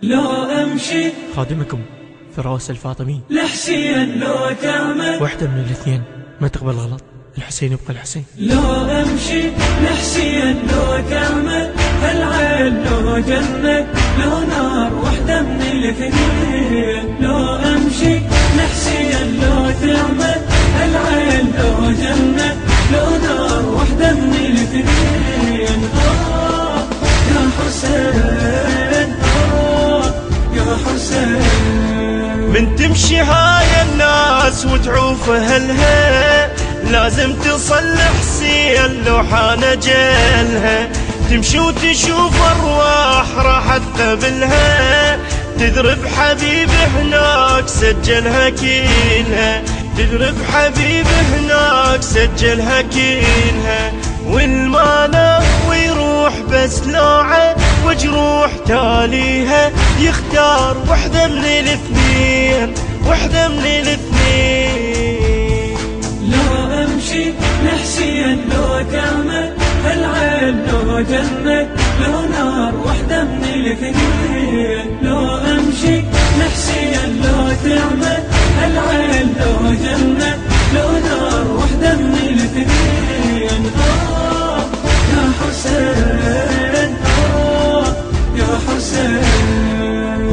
لو أمشي خادمكم فراس الفاطمي لحسين لو تعمل واحدة من الاثنين ما تقبل غلط، الحسين يبقى الحسين. لو أمشي لحسين لو تعمل العين لو جنة لو نار واحدة من الاثنين. لو أمشي لحسين لو تعمل العين لو جنة لو نار واحدة من الاثنين. يا حسين يا حسين. من تمشي هاي الناس وتعوف اهلها لازم تصل حسين لو حان اجلها. تمشي وتشوف ارواح راحت قبلها تذرب حبيب هناك سجلها كلها. تذرب حبيب هناك سجلها كلها. والمانا ويروح بس لوعه وجروح تاليها يختار وحدة من الاثنين، وحدة من الاثنين. لو امشي لحسين لو تعمل العين لو جنة لو نار واحدة من الاثنين. لو امشي لحسين لو تعمل العين لو جنة لو نار واحدة من الاثنين. يا حسين يا حسين.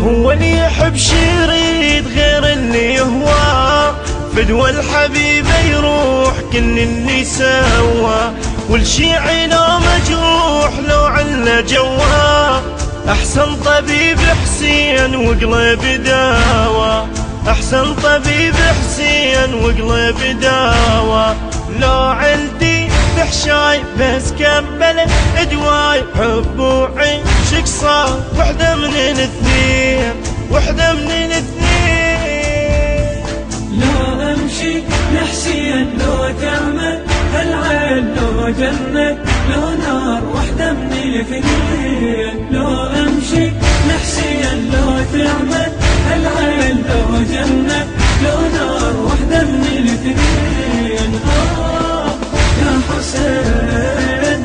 هو اللي يحب شي يريد غير اللي يهوى، فدوى الحبيبة يروح كل اللي سوى. والشيعي لو مجروح لو عنا جوا احسن طبيب حسين وقلب داوى. احسن طبيب حسين وقلب داوى. لو عندي بحشاي بس كمل ادواي حب وعشق صار وحدة من الاثنين، وحدة من الاثنين. لو امشي لحسين لو تعمل العين لو جنة لو نار واحدة من الاثنين. لو امشي لحسين لو تعمل العين لو جنة لو نار واحدة من الاثنين. يا حسين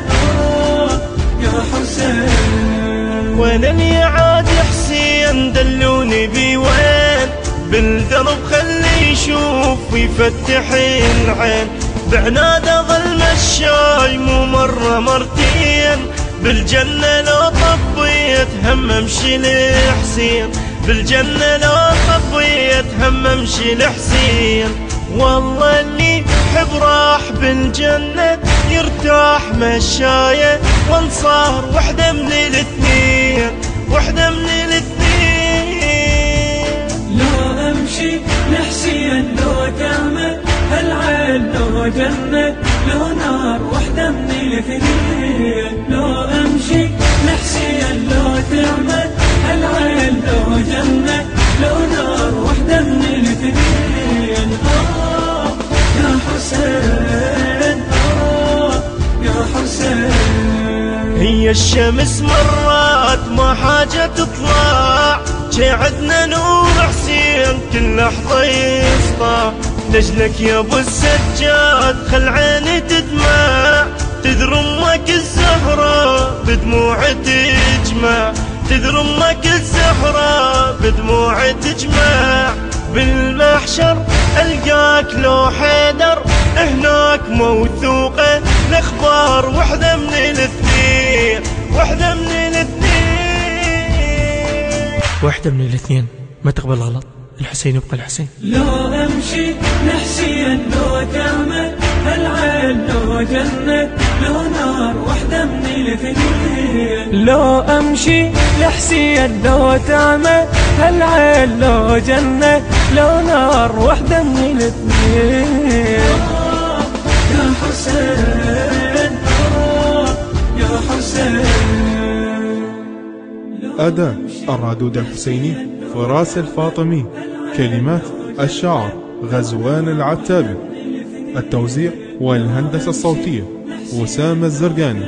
يا حسين. وين اللي عاد حسين دلوني بوين بالدرب خلي يشوف ويفتح العين. بعناده ظل مشاي مو مرة مرتين بالجنة لو طبيت هم امشي لحسين. بالجنة لو طبيت هم امشي لحسين. والله اللي يحب راح بالجنة يرتاح مشاية وانصار وحدة من الاثنين، وحدة من الاثنين. لو امشي لحسين لو تعمل العين لو جنة لو نار واحدة من الاثنين. لو امشي لحسين لو تعمل العين لو جنة لو نار واحدة من الاثنين. يا حسين يا حسين. هي الشمس مرات ما حاجة تطلع عدنا نور حسين كل لحظة يسطع. لجلك يا ابو السجاد خل عيني تدمع تذر امك الزهرة بدموع تجمع. تذر امك الزهرة بدموع تجمع. بالمحشر القاك لو حيدر هناك موثوقة الاخبار وحدة من الاثنين، وحدة من الاثنين. واحدة من الاثنين ما تقبل غلط، الحسين يبقى الحسين. لو امشي لحسين لو تعمل العين لو جنة لو نار واحدة من الاثنين. لو امشي لحسين لو تعمل العين لو جنة لو نار واحدة من الاثنين. يا حسين يا حسين. أداء الرادود الحسيني فراس الفاطمي. كلمات الشاعر غزوان العتابي. التوزيع والهندسة الصوتية وسام الزرقاني.